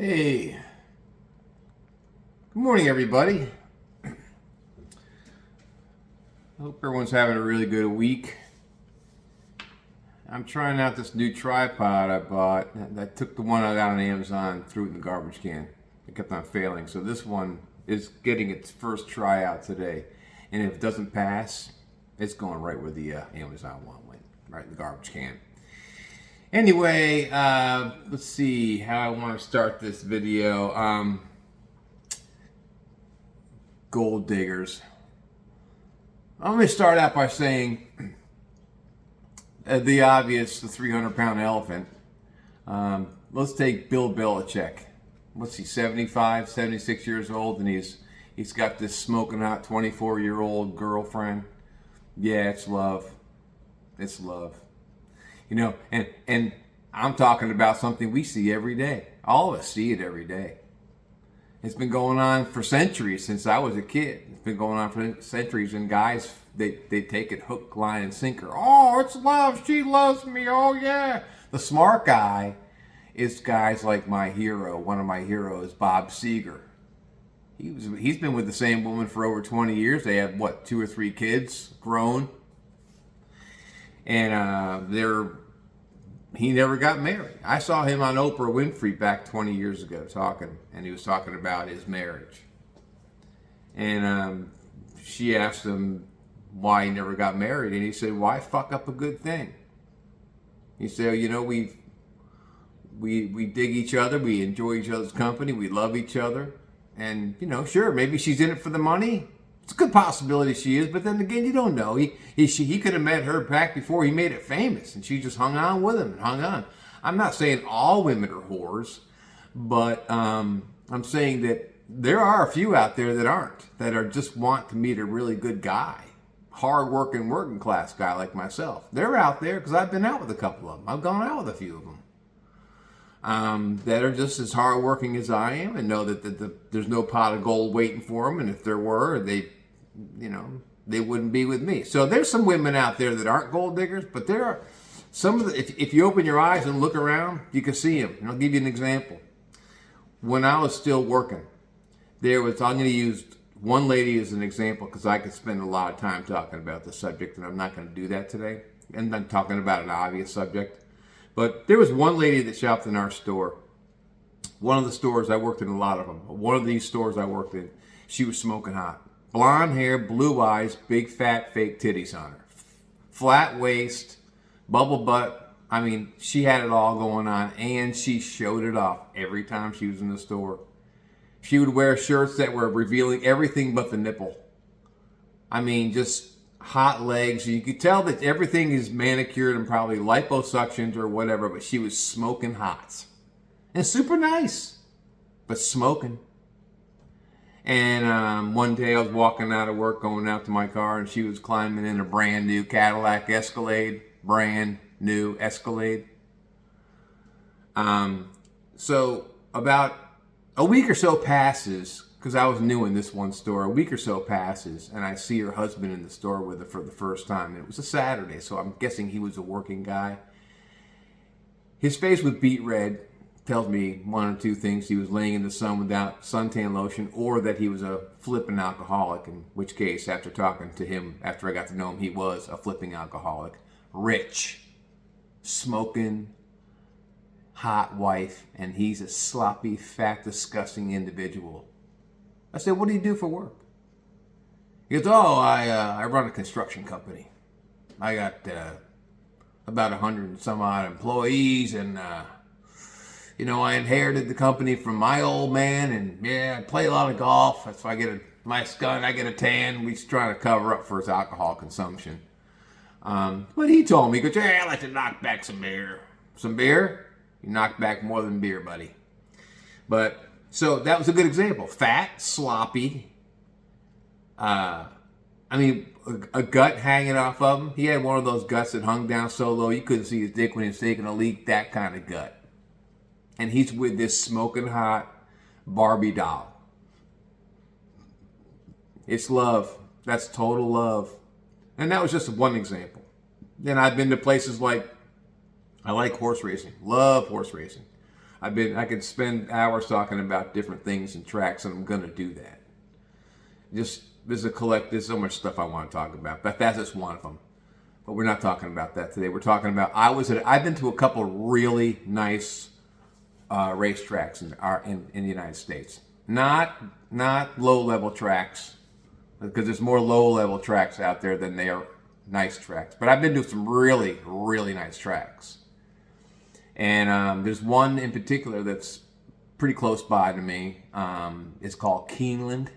Hey, good morning, everybody. I hope everyone's having a really good week. I'm trying out this new tripod I bought. I took the one I got on Amazon, threw it in the garbage can. It kept on failing, so this one is getting its first tryout today. And if it doesn't pass, it's going right where the Amazon one went, right in the garbage can. Anyway, let's see how I want to start this video. Gold diggers. I'm going to start out by saying the obvious, the 300-pound elephant. Let's take Bill Belichick. What's he, 75, 76 years old, and he's got this smoking hot 24-year-old girlfriend. Yeah, it's love. It's love. You know, and I'm talking about something we see every day. All of us see it every day. It's been going on for centuries since I was a kid. It's been going on for centuries, and guys, they take it hook, line, and sinker. Oh, it's love. She loves me. Oh, yeah. The smart guy is guys like my hero, one of my heroes, Bob Seger. He's been with the same woman for over 20 years. They have, 2 or 3 kids, grown. And he never got married. I saw him on Oprah Winfrey back 20 years ago talking, and he was talking about his marriage. And she asked him why he never got married, and he said, "Why fuck up a good thing?" He said, "You know, we dig each other, we enjoy each other's company, we love each other, and sure, maybe she's in it for the money. It's a good possibility she is, but then again, you don't know. He could have met her back before he made it famous, and she just hung on with him and hung on." I'm not saying all women are whores, but I'm saying that there are a few out there that aren't, that are just want to meet a really good guy, hard-working, working-class guy like myself. They're out there because I've been out with a couple of them. I've gone out with a few of them. That are just as hardworking as I am, and know that there's no pot of gold waiting for them, and if there were, they wouldn't be with me. So there's some women out there that aren't gold diggers, but there are some of the, if you open your eyes and look around, you can see them. And I'll give you an example. When I was still working, I'm going to use one lady as an example because I could spend a lot of time talking about the subject, and I'm not going to do that today. And I'm talking about an obvious subject. But there was one lady that shopped in our store. One of the stores, I worked in a lot of them. One of these stores I worked in, she was smoking hot. Blonde hair, blue eyes, big fat fake titties on her. Flat waist, bubble butt. I mean, she had it all going on, and she showed it off every time she was in the store. She would wear shirts that were revealing everything but the nipple. I mean, just hot legs. You could tell that everything is manicured and probably liposuctioned or whatever, but she was smoking hot. And super nice, but smoking. And one day I was walking out of work, going out to my car, and she was climbing in a brand new Cadillac Escalade. Brand new Escalade. So about a week or so passes, because I was new in this one store. A week or so passes, and I see her husband in the store with her for the first time. And it was a Saturday, so I'm guessing he was a working guy. His face was beet red. Tells me one or two things. He was laying in the sun without suntan lotion, or that he was a flipping alcoholic, in which case, after talking to him, after I got to know him, he was a flipping alcoholic. Rich, smoking, hot wife, and he's a sloppy, fat, disgusting individual. I said, "What do you do for work?" He goes, "Oh, I run a construction company. I got about 100 and some odd employees, and I inherited the company from my old man, and I play a lot of golf. That's why I get a nice gun, I get a tan." He's trying to cover up for his alcohol consumption. But he told me, he goes, "I like to knock back some beer." Some beer? You knock back more than beer, buddy. But, so that was a good example. Fat, sloppy, a gut hanging off of him. He had one of those guts that hung down so low you couldn't see his dick when he was taking a leak, that kind of gut. And he's with this smoking hot Barbie doll. It's love. That's total love. And that was just one example. Then I've been to places like, I like horse racing. Love horse racing. I could spend hours talking about different things and tracks, and I'm gonna do that. There's so much stuff I want to talk about, but that's just one of them. But we're not talking about that today. We're talking about I've been to a couple really nice racetracks in the United States. Not low level tracks, because there's more low level tracks out there than there are nice tracks. But I've been to some really, really nice tracks. And there's one in particular that's pretty close by to me. It's called Keeneland.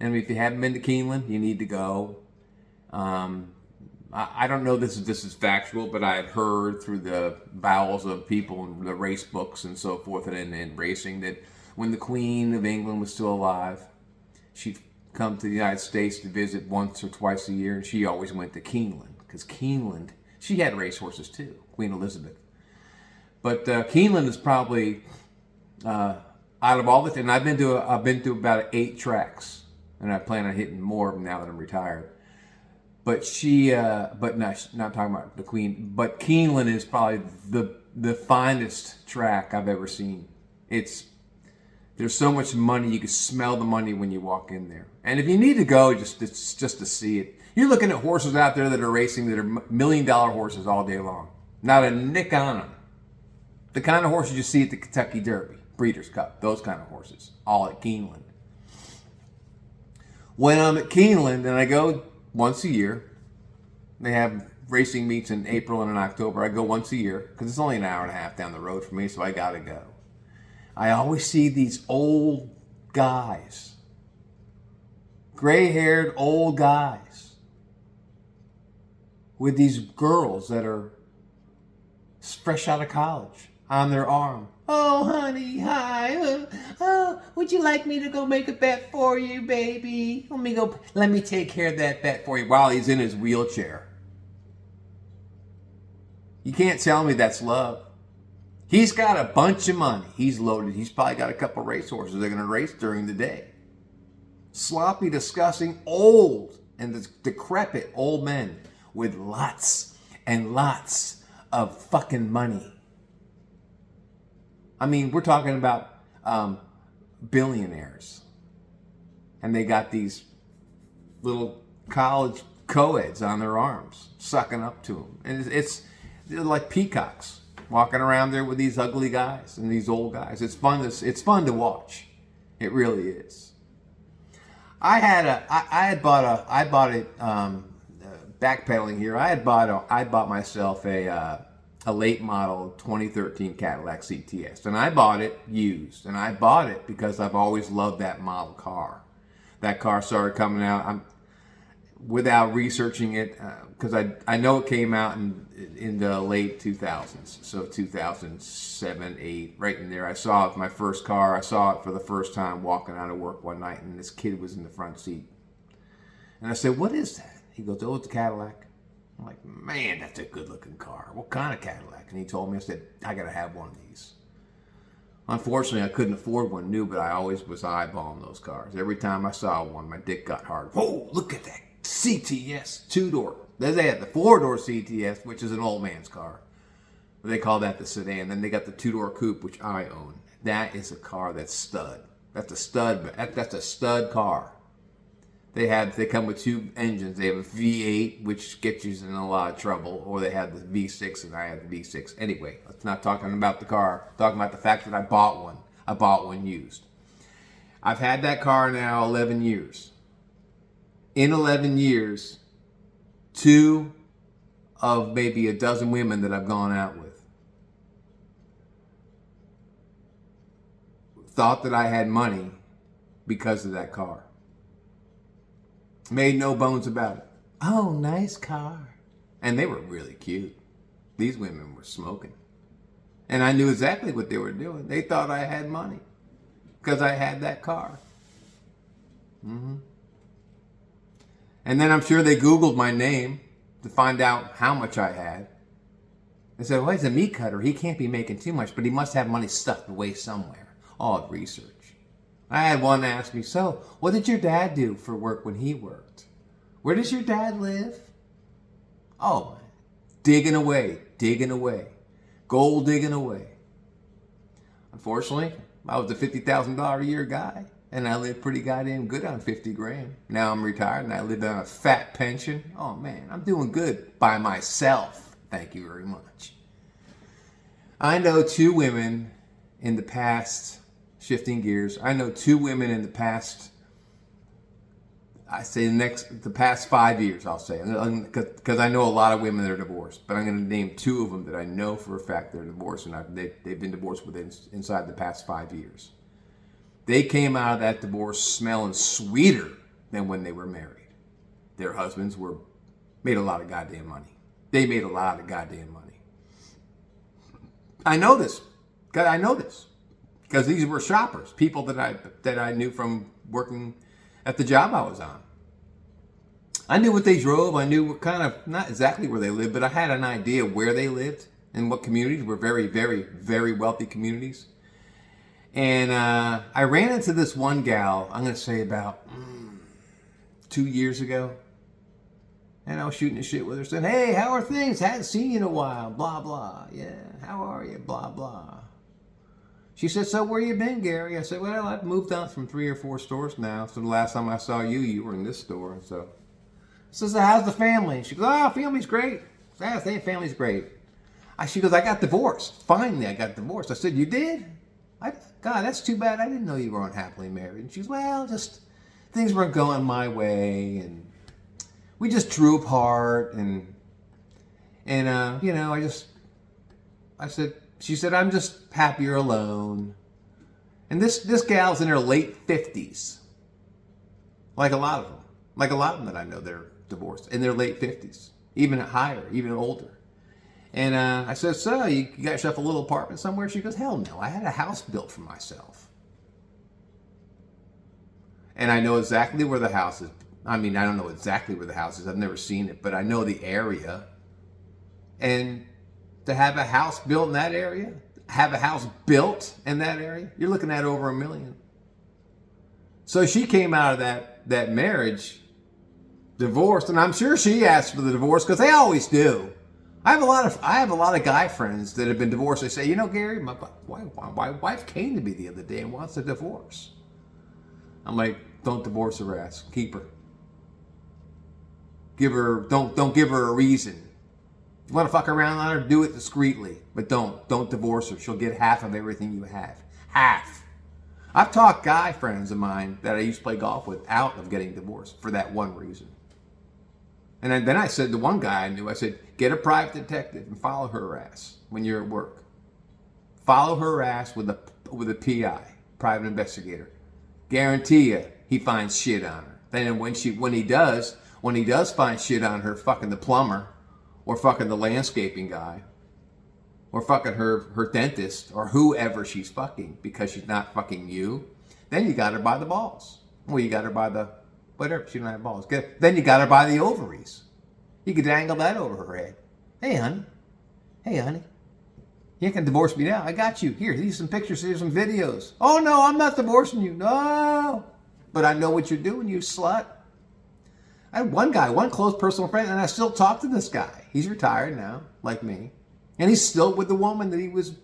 And if you haven't been to Keeneland, you need to go. I don't know this is factual, but I had heard through the bowels of people in the race books and so forth and racing that when the Queen of England was still alive, she'd come to the United States to visit once or twice a year, and she always went to Keeneland, because Keeneland, she had racehorses too, Queen Elizabeth. But Keeneland is probably out of all the things. I've been to about 8 tracks, and I plan on hitting more of them now that I'm retired. But not talking about the Queen. But Keeneland is probably the finest track I've ever seen. There's so much money, you can smell the money when you walk in there. And if you need to go, just to see it, you're looking at horses out there that are racing that are $1 million horses all day long. Not a nick on them. The kind of horses you see at the Kentucky Derby, Breeders' Cup, those kind of horses, all at Keeneland. When I'm at Keeneland, and I go once a year, they have racing meets in April and in October. I go once a year, because it's only an hour and a half down the road for me, so I gotta go. I always see these old guys, gray-haired old guys, with these girls that are fresh out of college on their arm. Oh, honey, hi. Would you like me to go make a bet for you, baby? Let me take care of that bet for you, while he's in his wheelchair. You can't tell me that's love. He's got a bunch of money. He's loaded. He's probably got a couple racehorses they're going to race during the day. Sloppy, disgusting, old, and decrepit old men with lots and lots of fucking money. I mean, we're talking about billionaires. And they got these little college co-eds on their arms, sucking up to them. And they're like peacocks walking around there with these ugly guys and these old guys. It's fun to watch. It really is. I bought it backpedaling here. I bought myself a late model 2013 Cadillac CTS, and I bought it used, and I bought it because I've always loved that model car. That car started coming out without researching it, because I know it came out in the late 2000s, so 2007, 8, right in there. I saw it, my first car. I saw it for the first time walking out of work one night, and this kid was in the front seat. And I said, "What is that?" He goes, "Oh, it's a Cadillac." I'm like, "Man, that's a good-looking car. What kind of Cadillac?" And he told me. I said, "I got to have one of these." Unfortunately, I couldn't afford one new, but I always was eyeballing those cars. Every time I saw one, my dick got hard. Whoa, look at that CTS 2-door. Then they had the 4-door CTS, which is an old man's car. They call that the sedan. Then they got the 2-door coupe, which I own. That is a car that's stud. That's a stud. That's a stud car. They come with 2 engines. They have a V8, which gets you in a lot of trouble, or they have the V6, and I have the V6. Anyway, let's not talking about the car. I'm talking about the fact that I bought one. I bought one used. I've had that car now 11 years. In 11 years, 2 of maybe a dozen women that I've gone out with thought that I had money because of that car. Made no bones about it. "Oh, nice car." And they were really cute. These women were smoking. And I knew exactly what they were doing. They thought I had money because I had that car. And then I'm sure they Googled my name to find out how much I had. They said, "Well, he's a meat cutter. He can't be making too much, but he must have money stuffed away somewhere." All research. I had one ask me, "So, what did your dad do for work when he worked? Where does your dad live?" Oh, digging away. Gold digging away. Unfortunately, I was a $50,000 a year guy, and I lived pretty goddamn good on 50 grand. Now I'm retired and I live on a fat pension. Oh man, I'm doing good by myself. Thank you very much. I know two women in the past, shifting gears, I know two women in the past, the past 5 years, I'll say, because I know a lot of women that are divorced, but I'm going to name two of them that I know for a fact they're divorced, and they've been divorced inside the past 5 years. They came out of that divorce smelling sweeter than when they were married. Their husbands made a lot of goddamn money. They made a lot of goddamn money. I know this. Because these were shoppers, people that I knew from working at the job I was on. I knew what they drove. I knew what kind of, not exactly where they lived, but I had an idea where they lived and what communities were very, very, very wealthy communities. And I ran into this one gal, I'm going to say about 2 years ago. And I was shooting the shit with her, saying, hey, how are things? Hadn't seen you in a while, blah, blah. Yeah, how are you, blah, blah. She said, so where you been, Gary? I said, well, I've moved on from 3 or 4 stores now. So the last time I saw you, you were in this store. So I said, so how's the family? She goes, oh, family's great. I say, family's great. She goes, I got divorced. Finally, I got divorced. I said, you did? God, that's too bad. I didn't know you were unhappily married. And she goes, well, just things weren't going my way. And we just drew apart. And you know, she said, I'm just happier alone. And this gal's in her late 50s. Like a lot of them that I know, they're divorced in their late 50s, even higher, even older. And I said, so you got yourself a little apartment somewhere? She goes, hell no, I had a house built for myself. And I know exactly where the house is. I mean, I don't know exactly where the house is. I've never seen it, but I know the area. And to have a house built in that area, you're looking at over $1 million. So she came out of that marriage divorced, and I'm sure she asked for the divorce because they always do. I have a lot of guy friends that have been divorced. They say, you know, Gary, my wife came to me the other day and wants a divorce. I'm like, don't divorce her ass. Keep her. Don't give her a reason. If you want to fuck around on her, do it discreetly. But don't divorce her. She'll get half of everything you have. Half. I've talked guy friends of mine that I used to play golf with out of getting divorced for that one reason. And then I said to one guy I knew, I said, get a private detective and follow her ass when you're at work. Follow her ass with a PI, private investigator. Guarantee you he finds shit on her. Then when he does find shit on her, fucking the plumber, or fucking the landscaping guy, or fucking her dentist, or whoever she's fucking because she's not fucking you, then you got her by the balls. Well, you got her by the whatever, she don't have balls. Then you got her by the ovaries. You could dangle that over her head. Hey, honey. You can divorce me now. I got you. Here, these are some pictures. Here's some videos. Oh, no, I'm not divorcing you. No. But I know what you're doing, you slut. I had one close personal friend, and I still talk to this guy. He's retired now, like me. And he's still with the woman that he was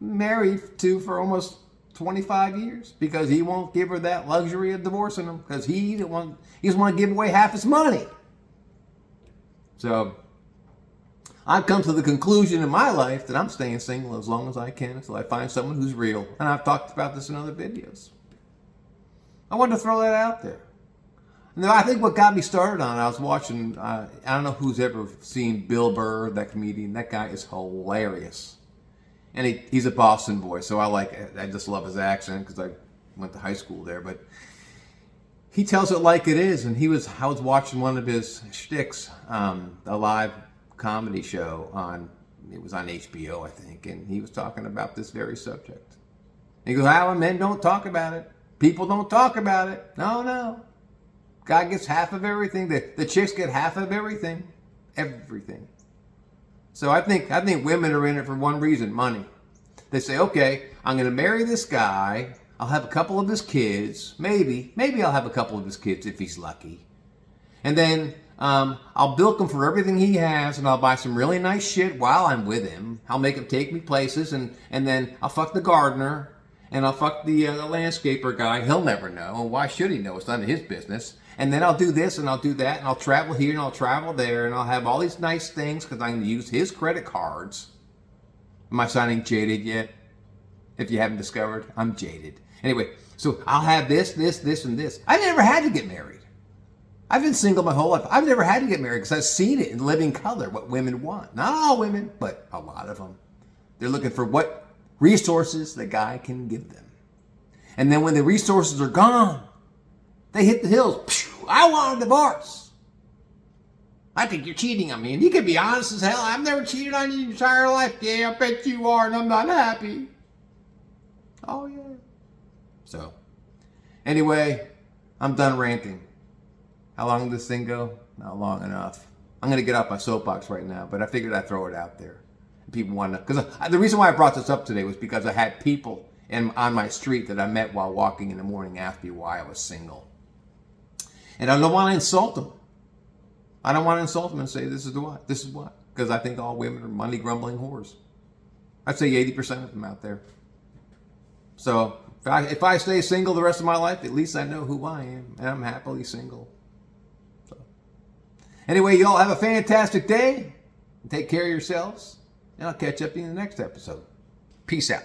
married to for almost 25 years because he won't give her that luxury of divorcing him because he doesn't want to give away half his money. So I've come to the conclusion in my life that I'm staying single as long as I can until I find someone who's real. And I've talked about this in other videos. I wanted to throw that out there. Now, I think what got me started on, I was watching, I don't know who's ever seen Bill Burr, that comedian. That guy is hilarious. And he's a Boston boy, so I just love his accent because I went to high school there. But he tells it like it is. And I was watching one of his shticks, a live comedy show it was on HBO, I think. And he was talking about this very subject. And he goes, how men don't talk about it. People don't talk about it. No. Guy gets half of everything. The chicks get half of everything. Everything. So I think women are in it for one reason, money. They say, okay, I'm going to marry this guy. I'll have a couple of his kids. Maybe I'll have a couple of his kids if he's lucky. And then I'll bilk him for everything he has, and I'll buy some really nice shit while I'm with him. I'll make him take me places, and then I'll fuck the gardener, and I'll fuck the landscaper guy. He'll never know, and why should he know? It's none of his business. And then I'll do this, and I'll do that, and I'll travel here, and I'll travel there, and I'll have all these nice things because I'm going to use his credit cards. Am I sounding jaded yet? If you haven't discovered, I'm jaded. Anyway, so I'll have this, and this. I never had to get married. I've been single my whole life. I've never had to get married because I've seen it in living color, what women want. Not all women, but a lot of them. They're looking for what resources the guy can give them. And then when the resources are gone, they hit the hills. I want a divorce. I think you're cheating on me. And you can be honest as hell. I've never cheated on you your entire life. Yeah, I bet you are, and I'm not happy. Oh, yeah. So, anyway, I'm done ranting. How long does this thing go? Not long enough. I'm going to get off my soapbox right now, but I figured I'd throw it out there. People want to, because the reason why I brought this up today was because I had people on my street that I met while walking in the morning ask me why I was single. And I don't want to insult them. I don't want to insult them and say this is why. This is why. Because I think all women are money grumbling whores. I'd say 80% of them out there. So if I stay single the rest of my life, at least I know who I am, and I'm happily single. So, anyway, you all have a fantastic day. Take care of yourselves, and I'll catch up in the next episode. Peace out.